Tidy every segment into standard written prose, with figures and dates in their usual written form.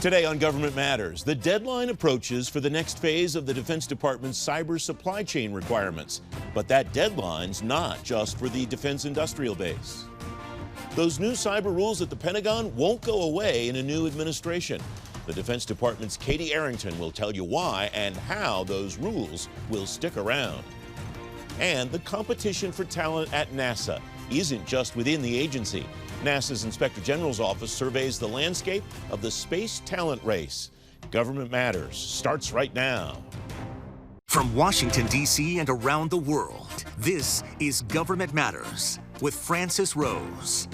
Today on Government Matters, the deadline approaches for the next phase of the Defense Department's cyber supply chain requirements. But that deadline's not just for the defense industrial base. Those new cyber rules at the Pentagon won't go away in a new administration. The Defense Department's Katie Arrington will tell you why and how those rules will stick around. And the competition for talent at NASA isn't just within the agency. NASA's Inspector General's office surveys the landscape of the space talent race. Government Matters starts right now. From Washington, D.C. and around the world, this is Government Matters with Francis Rose.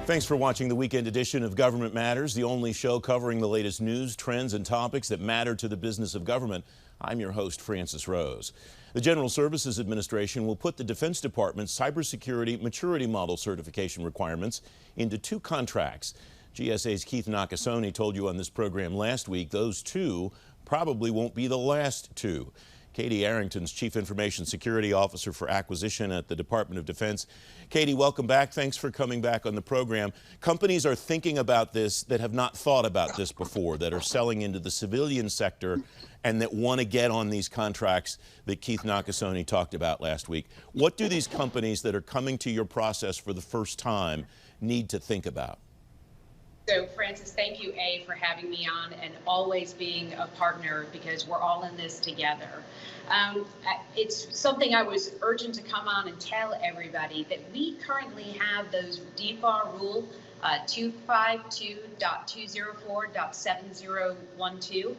Thanks for watching the weekend edition of Government Matters, the only show covering the latest news, trends, and topics that matter to the business of government. I'm your host, Francis Rose. The General Services Administration will put the Defense Department's Cybersecurity Maturity Model certification requirements into 2 contracts. GSA's Keith Nakasone told you on this program last week those 2 probably won't be the last 2. Katie Arrington's Chief Information Security Officer for Acquisition at the Department of Defense. Katie, welcome back. Thanks for coming back on the program. Companies are thinking about this that have not thought about this before, that are selling into the civilian sector and that want to get on these contracts that Keith Nakasone talked about last week. What do these companies that are coming to your process for the first time need to think about? So, Francis, thank you, for having me on and always being a partner, because we're all in this together. It's something I was urgent to come on and tell everybody that we currently have those DFAR rule 252.204.7012.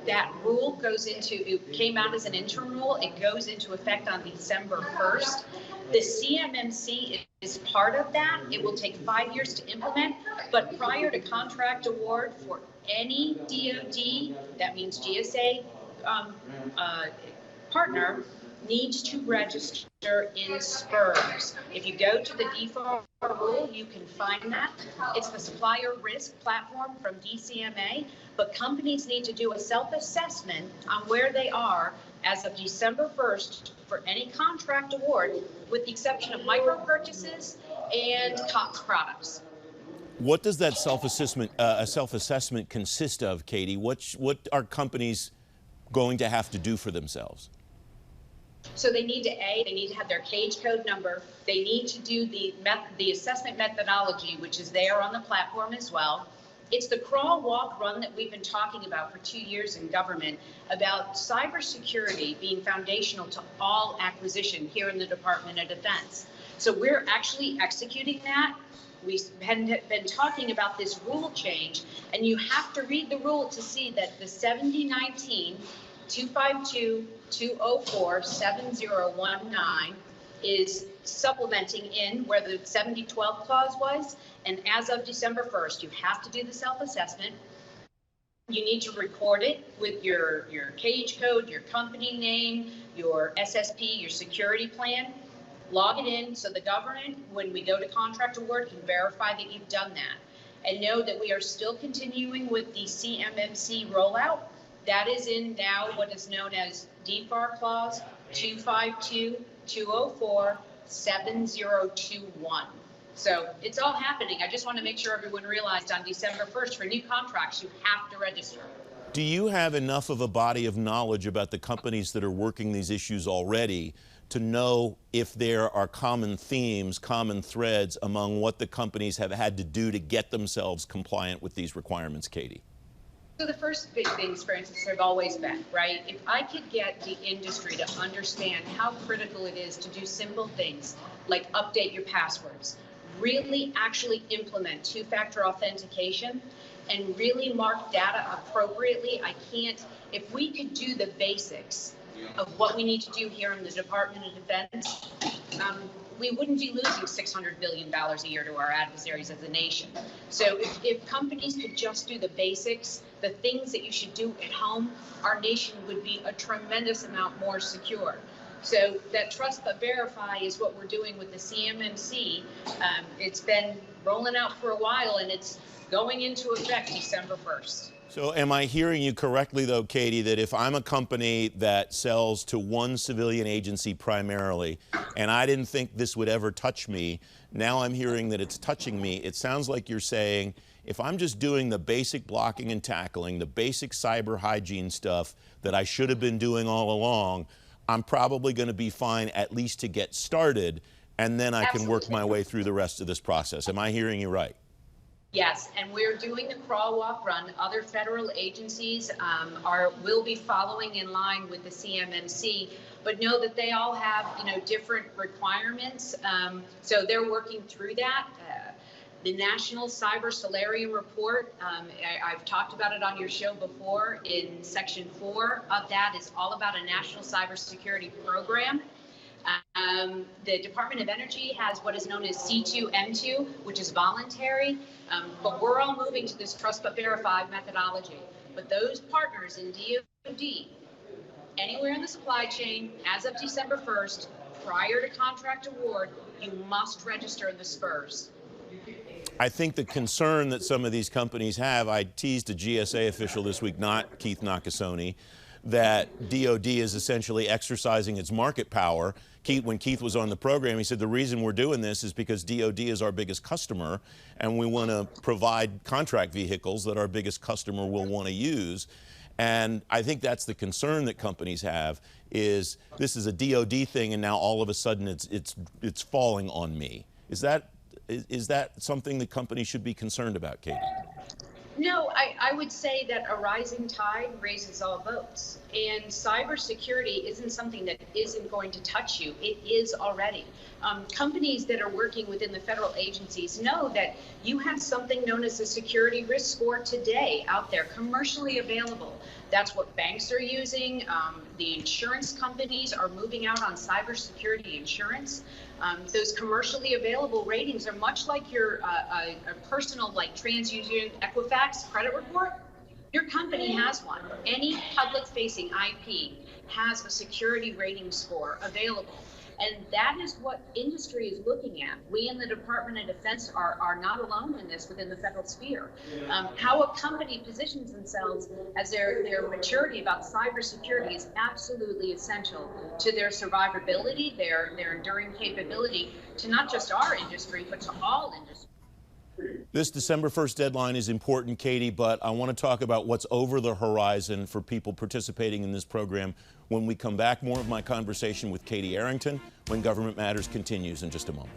That rule goes into, it came out as an interim rule. It goes into effect on December 1st. The CMMC is part of that. It will take 5 years to implement, but prior to contract award for any DoD, that means GSA partner, needs to register in SPURS. If you go to the DFAR rule, you can find that. It's the supplier risk platform from DCMA, but companies need to do a self-assessment on where they are as of December 1st for any contract award, with the exception of micro purchases and COTS products. What does that self-assessment consist of, Katie? What are companies going to have to do for themselves? So they need to they need to have their cage code number. They need to do the assessment methodology, which is there on the platform as well. It's the crawl, walk, run that we've been talking about for 2 years in government, about cybersecurity being foundational to all acquisition here in the Department of Defense. So we're actually executing that. We've been talking about this rule change, and you have to read the rule to see that the 7019-252-204-7019 is supplementing in where the 7012 clause was. And as of December 1st, you have to do the self-assessment. You need to record it with your cage code, your company name, your SSP, your security plan. Log it in so the government, when we go to contract award, can verify that you've done that. And know that we are still continuing with the CMMC rollout. That is in now what is known as DFAR clause 252.204.7021. So it's all happening. I just want to make sure everyone realized on December 1st, for new contracts, you have to register. Do you have enough of a body of knowledge about the companies that are working these issues already to know if there are common themes, common threads among what the companies have had to do to get themselves compliant with these requirements, Katie? So the first big things, Francis, have always been, right? If I could get the industry to understand how critical it is to do simple things like update your passwords, really actually implement 2-factor authentication, and really mark data appropriately, if we could do the basics of what we need to do here in the Department of Defense, we wouldn't be losing $600 billion a year to our adversaries as a nation. So if companies could just do the basics, the things that you should do at home, our nation would be a tremendous amount more secure. So that trust but verify is what we're doing with the CMMC. It's been rolling out for a while, and it's going into effect December 1st. So am I hearing you correctly, though, Katie, that if I'm a company that sells to one civilian agency primarily, and I didn't think this would ever touch me, now I'm hearing that it's touching me, it sounds like you're saying if I'm just doing the basic blocking and tackling, the basic cyber hygiene stuff that I should have been doing all along, I'm probably going to be fine, at least to get started, and then I can work my way through the rest of this process. Am I hearing you right? Yes, and we're doing the crawl, walk, run. Other federal agencies will be following in line with the CMMC, but know that they all have, different requirements. So they're working through that. The National Cyber Solarium Report, I've talked about it on your show before. In Section 4 of that is all about a national cybersecurity program. The Department of Energy has what is known as C2M2, which is voluntary, but we're all moving to this trust but verify methodology. But those partners in DoD, anywhere in the supply chain, as of December 1st, prior to contract award, you must register the SPRs. I think the concern that some of these companies have, I teased a GSA official this week, not Keith Nakasone, that DoD is essentially exercising its market power. When Keith was on the program, he said the reason we're doing this is because DoD is our biggest customer, and we want to provide contract vehicles that our biggest customer will want to use. And I think that's the concern that companies have, is this is a DoD thing, and now all of a sudden it's falling on me. Is that something the company should be concerned about, Katie? No, I would say that a rising tide raises all boats, and cybersecurity isn't something that isn't going to touch you. It is already. Companies that are working within the federal agencies know that you have something known as a security risk score today out there, commercially available. That's what banks are using. The insurance companies are moving out on cybersecurity insurance. Those commercially available ratings are much like your a personal, like TransUnion Equifax credit report. Your company has one. Any public-facing IP has a security rating score available. And that is what industry is looking at. We in the Department of Defense are not alone in this within the federal sphere. How a company positions themselves as their maturity about cybersecurity is absolutely essential to their survivability, their enduring capability to not just our industry, but to all industries. This December 1st deadline is important, Katie, but I want to talk about what's over the horizon for people participating in this program when we come back. More of my conversation with Katie Arrington when Government Matters continues in just a moment.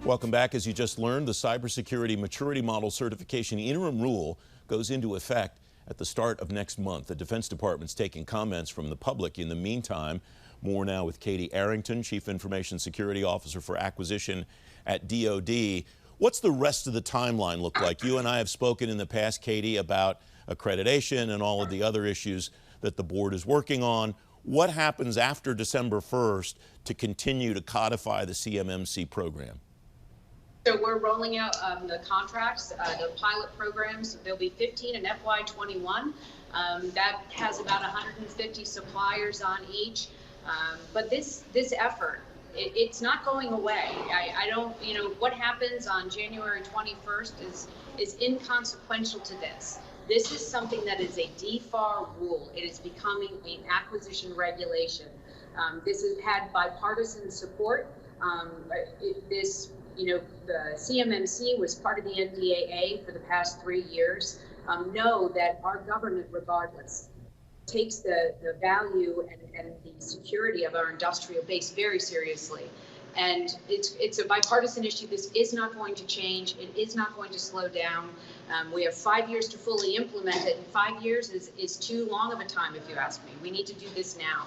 Welcome back. As you just learned, the Cybersecurity Maturity Model Certification Interim Rule goes into effect at the start of next month. The Defense Department's taking comments from the public. In the meantime, more now with Katie Arrington, Chief Information Security Officer for Acquisition at DoD. What's the rest of the timeline look like? You and I have spoken in the past, Katie, about accreditation and all of the other issues that the board is working on. What happens after December 1st to continue to codify the CMMC program? So we're rolling out the contracts, the pilot programs. There'll be 15 in FY21. That has about 150 suppliers on each. But this effort, it's not going away. I don't, what happens on January 21st is inconsequential to this. This is something that is a DFAR rule. It is becoming an acquisition regulation. This has had bipartisan support. The CMMC was part of the NDAA for the past 3 years. Know that our government, regardless, takes the value and the security of our industrial base very seriously. And it's a bipartisan issue. This is not going to change. It is not going to slow down. We have 5 years to fully implement it, and 5 years is too long of a time, if you ask me. We need to do this now.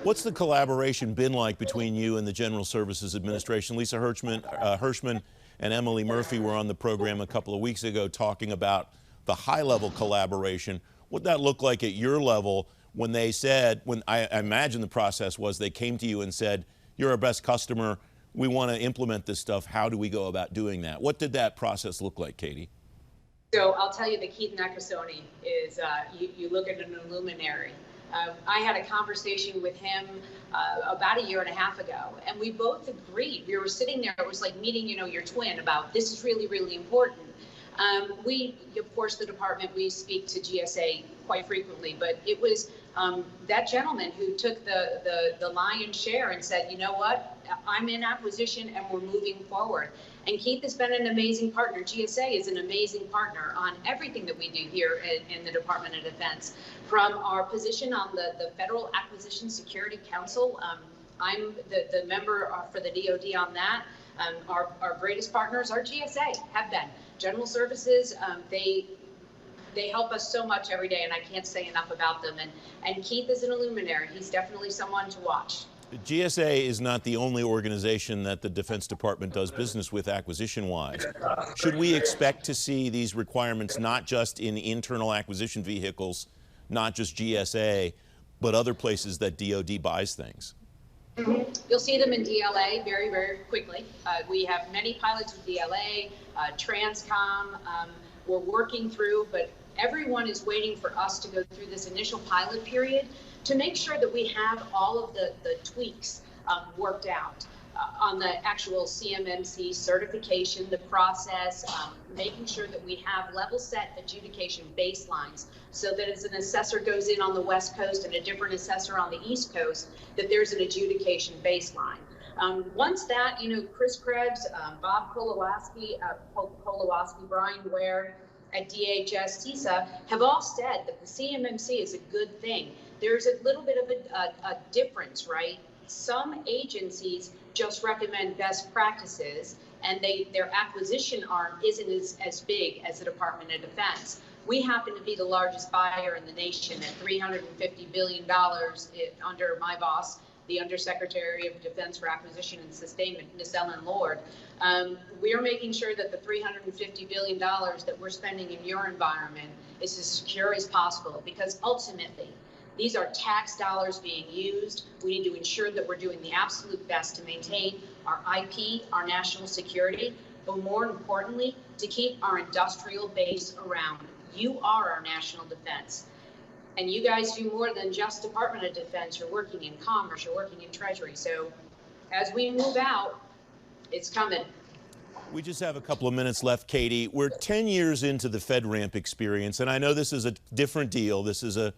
What's the collaboration been like between you and the General Services Administration? Lisa Hirschman and Emily Murphy were on the program a couple of weeks ago talking about the high-level collaboration. What'd that look like at your level when they said, when I imagine the process was they came to you and said, you're our best customer, we want to implement this stuff, how do we go about doing that? What did that process look like, Katie? So I'll tell you that Keith Nakasone is, you look at an luminary. I had a conversation with him about a year and a half ago, and we both agreed. We were sitting there, it was like meeting, your twin about this is really, really important. We, of course, the department, we speak to GSA quite frequently, but it was That gentleman who took the lion's share and said, you know what, I'm in acquisition and we're moving forward. And Keith has been an amazing partner. GSA is an amazing partner on everything that we do here in the Department of Defense. From our position on the Federal Acquisition Security Council, I'm the member for the DoD on that. Our greatest partners are GSA, have been. General Services, they help us so much every day, and I can't say enough about them. And Keith is an illuminary. He's definitely someone to watch. GSA is not the only organization that the Defense Department does business with acquisition-wise. Should we expect to see these requirements not just in internal acquisition vehicles, not just GSA, but other places that DoD buys things? You'll see them in DLA very, very quickly. We have many pilots with DLA, Transcom, we're working through, but everyone is waiting for us to go through this initial pilot period to make sure that we have all of the tweaks worked out on the actual CMMC certification, the process, making sure that we have level set adjudication baselines so that as an assessor goes in on the West Coast and a different assessor on the East Coast, that there's an adjudication baseline. Once that, Chris Krebs, Bob Kowalski, Brian Ware at DHS, TISA have all said that the CMMC is a good thing. There's a little bit of a difference, right? Some agencies just recommend best practices and their acquisition arm isn't as big as the Department of Defense. We happen to be the largest buyer in the nation at $350 billion under my boss, the Undersecretary of Defense for Acquisition and Sustainment, Ms. Ellen Lord. We are making sure that the $350 billion that we're spending in your environment is as secure as possible, because ultimately, these are tax dollars being used. We need to ensure that we're doing the absolute best to maintain our IP, our national security, but more importantly, to keep our industrial base around. You are our national defense. And you guys do more than just Department of Defense. You're working in Commerce, you're working in Treasury. So as we move out, it's coming. We just have a couple of minutes left, Katie. We're 10 years into the FedRAMP experience, and I know this is a different deal. This is a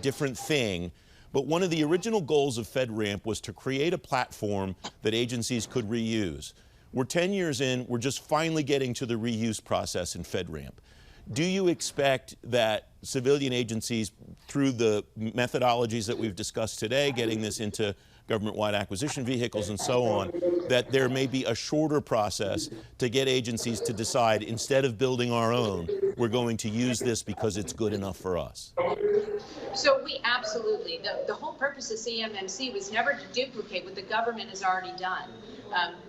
different thing. But one of the original goals of FedRAMP was to create a platform that agencies could reuse. We're 10 years in, we're just finally getting to the reuse process in FedRAMP. Do you expect that civilian agencies, through the methodologies that we've discussed today, getting this into government-wide acquisition vehicles and so on, that there may be a shorter process to get agencies to decide, instead of building our own, we're going to use this because it's good enough for us? So we absolutely, the whole purpose of CMMC was never to duplicate what the government has already done.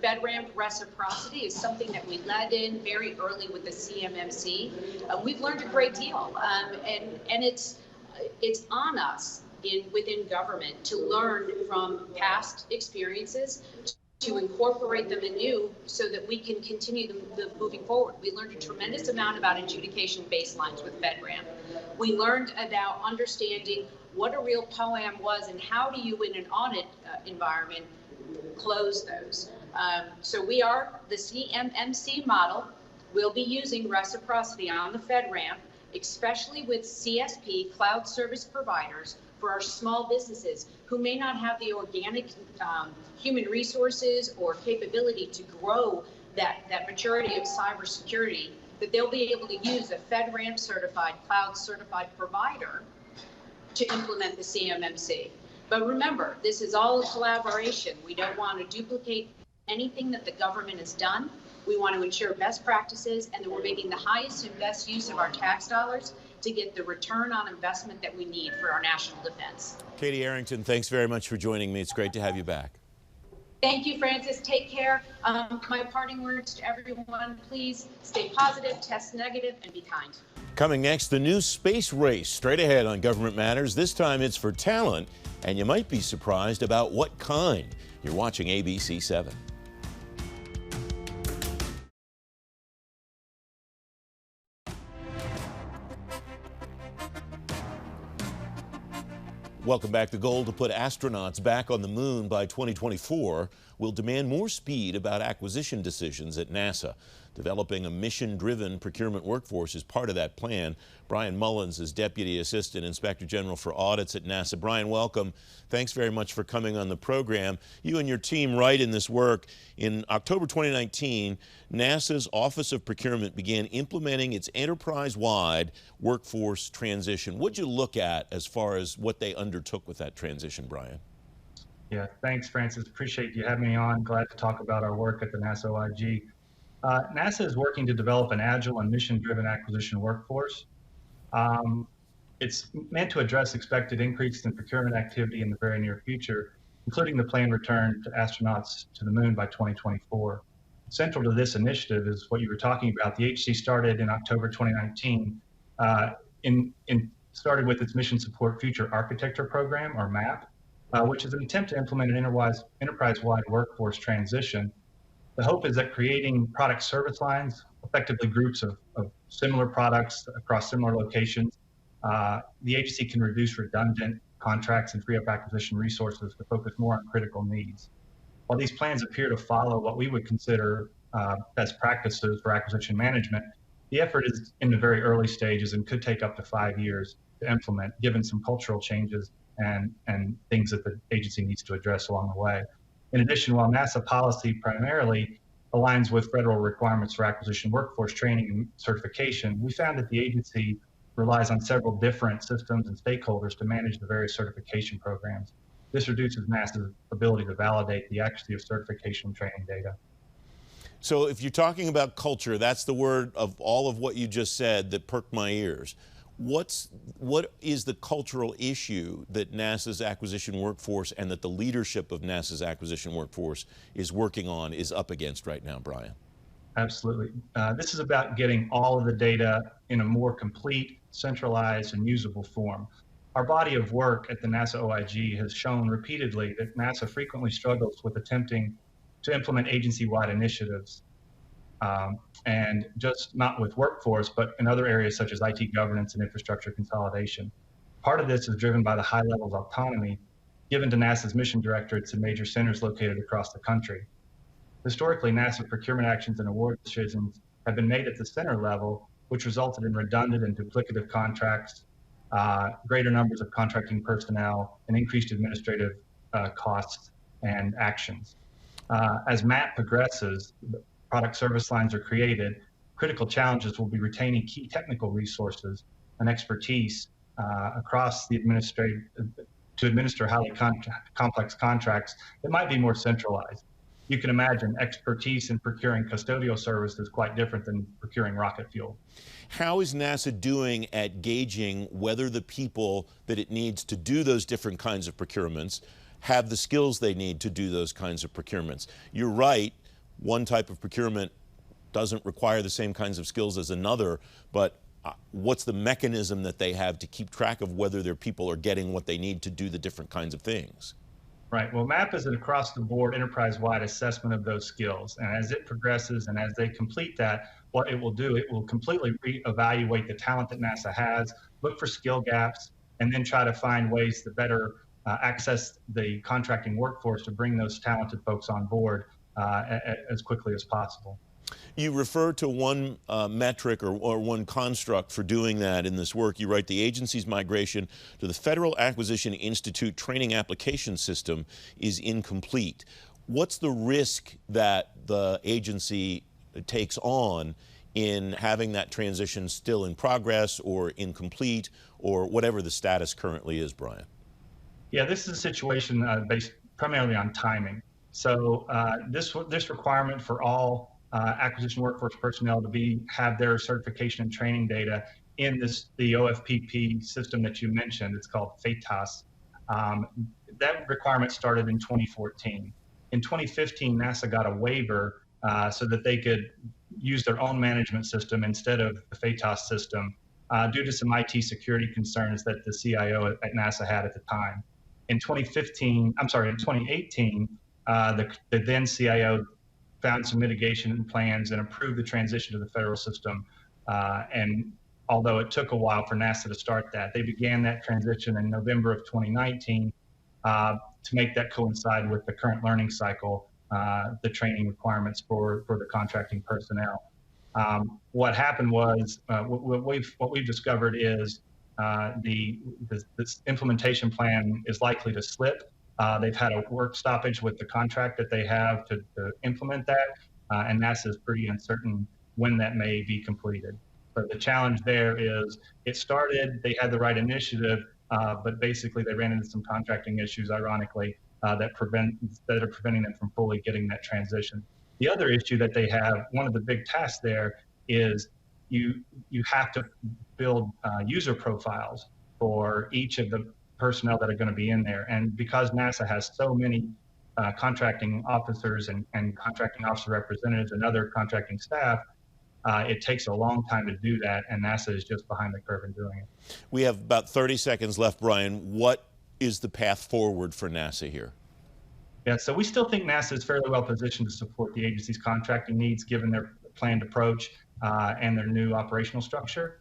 FedRAMP reciprocity is something that we led in very early with the CMMC. We've learned a great deal, and it's on us within government to learn from past experiences, to incorporate them anew so that we can continue the moving forward. We learned a tremendous amount about adjudication baselines with FedRAMP. We learned about understanding what a real POAM was and how do you, in an audit environment, close those. So we are the CMMC model. We'll be using reciprocity on the FedRAMP, especially with CSP, cloud service providers, for our small businesses who may not have the organic human resources or capability to grow that maturity of cybersecurity, that they'll be able to use a FedRAMP certified, cloud certified provider to implement the CMMC. But remember, this is all a collaboration. We don't want to duplicate anything that the government has done. We want to ensure best practices and that we're making the highest and best use of our tax dollars to get the return on investment that we need for our national defense. Katie Arrington, thanks very much for joining me. It's great to have you back. Thank you, Francis. Take care. My parting words to everyone, please stay positive, test negative, and be kind. Coming next, the new space race straight ahead on Government Matters. This time it's for talent, and you might be surprised about what kind. You're watching ABC 7. Welcome back. The goal to put astronauts back on the moon by 2024 will demand more speed about acquisition decisions at NASA. Developing a mission-driven procurement workforce is part of that plan. Brian Mullins is Deputy Assistant Inspector General for Audits at NASA. Brian, welcome. Thanks very much for coming on the program. You and your team write in this work. In October 2019, NASA's Office of Procurement began implementing its enterprise-wide workforce transition. What'd you look at as far as what they undertook with that transition, Brian? Yeah, thanks, Francis. Appreciate you having me on. Glad to talk about our work at the NASA OIG. NASA is working to develop an agile and mission-driven acquisition workforce. It's meant to address expected increases in procurement activity in the very near future, including the planned return to astronauts to the moon by 2024. Central to this initiative is what you were talking about. The agency started in October 2019, started with its Mission Support Future Architecture Program, or MAP, which is an attempt to implement an enterprise-wide workforce transition. The hope is that creating product service lines, effectively groups of similar products across similar locations, the agency can reduce redundant contracts and free up acquisition resources to focus more on critical needs. While these plans appear to follow what we would consider best practices for acquisition management, the effort is in the very early stages and could take up to 5 years to implement, given some cultural changes and things that the agency needs to address along the way. In addition, while NASA policy primarily aligns with federal requirements for acquisition workforce training and certification, we found that the agency relies on several different systems and stakeholders to manage the various certification programs. This reduces NASA's ability to validate the accuracy of certification and training data. So if you're talking about culture, that's the word of all of what you just said that perked my ears. What is the cultural issue that NASA's acquisition workforce and that the leadership of NASA's acquisition workforce is working on, is up against right now, Brian? Absolutely. This is about getting all of the data in a more complete, centralized, and usable form. Our body of work at the NASA OIG has shown repeatedly that NASA frequently struggles with attempting to implement agency-wide initiatives, and just not with workforce, but in other areas such as IT governance and infrastructure consolidation. Part of this is driven by the high levels of autonomy given to NASA's mission directorates in major centers located across the country. Historically, NASA procurement actions and award decisions have been made at the center level, which resulted in redundant and duplicative contracts, greater numbers of contracting personnel, and increased administrative costs and actions. As MAP progresses, product service lines are created, critical challenges will be retaining key technical resources and expertise across the to administer highly complex contracts that might be more centralized. You can imagine expertise in procuring custodial services quite different than procuring rocket fuel. How is NASA doing at gauging whether the people that it needs to do those different kinds of procurements have the skills they need to do those kinds of procurements? You're right, one type of procurement doesn't require the same kinds of skills as another, but what's the mechanism that they have to keep track of whether their people are getting what they need to do the different kinds of things? Right. Well, MAP is an across-the-board, enterprise-wide assessment of those skills. And as it progresses and as they complete that, what it will do, it will completely reevaluate the talent that NASA has, look for skill gaps, and then try to find ways to better access the contracting workforce to bring those talented folks on board as quickly as possible. You refer to one metric or one construct for doing that in this work. You write the agency's migration to the Federal Acquisition Institute training application system is incomplete. What's the risk that the agency takes on in having that transition still in progress or incomplete or whatever the status currently is, Brian? Yeah, this is a situation based primarily on timing. So this requirement for all acquisition workforce personnel to have their certification and training data in the OFPP system that you mentioned. It's called FATAS. That requirement started in 2014. In 2015, NASA got a waiver so that they could use their own management system instead of the FATAS system due to some IT security concerns that the CIO at NASA had at the time. In 2018, the then CIO found some mitigation plans and approved the transition to the federal system. And although it took a while for NASA to start that. They began that transition in November of 2019 to make that coincide with the current learning cycle, the training requirements for the contracting personnel. What happened was, what we've discovered is this implementation plan is likely to slip. They've had a work stoppage with the contract that they have to implement that, and NASA is pretty uncertain when that may be completed. But the challenge there is it started, they had the right initiative, but basically they ran into some contracting issues, ironically, that are preventing them from fully getting that transition. The other issue that they have, one of the big tasks there, is you have to build user profiles for each of the personnel that are going to be in there. And because NASA has so many contracting officers and contracting officer representatives and other contracting staff, it takes a long time to do that, and NASA is just behind the curve in doing it. We have about 30 seconds left, Brian. What is the path forward for NASA here? Yeah, so we still think NASA is fairly well positioned to support the agency's contracting needs given their planned approach and their new operational structure.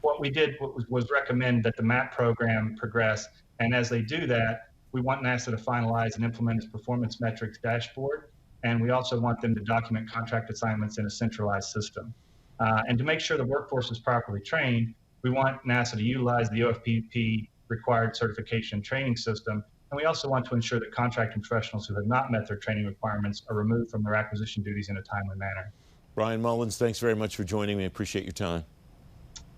What we did was recommend that the MAP program progress, and as they do that, we want NASA to finalize and implement its performance metrics dashboard, and we also want them to document contract assignments in a centralized system. And to make sure the workforce is properly trained, we want NASA to utilize the OFPP required certification training system, and we also want to ensure that contracting professionals who have not met their training requirements are removed from their acquisition duties in a timely manner. Brian Mullins, thanks very much for joining me. I appreciate your time.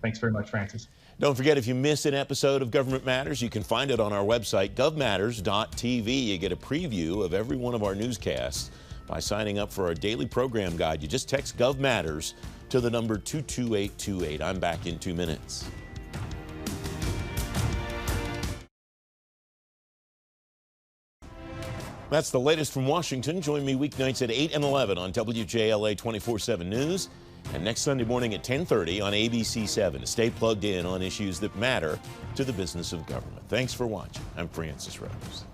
Thanks very much, Francis. Don't forget, if you miss an episode of Government Matters, you can find it on our website, govmatters.tv. You get a preview of every one of our newscasts by signing up for our daily program guide. You just text GovMatters to the number 22828. I'm back in 2 minutes. That's the latest from Washington. Join me weeknights at 8 and 11 on WJLA 24/7 News, and next Sunday morning at 10:30 on ABC 7 to stay plugged in on issues that matter to the business of government. Thanks for watching. I'm Francis Rose.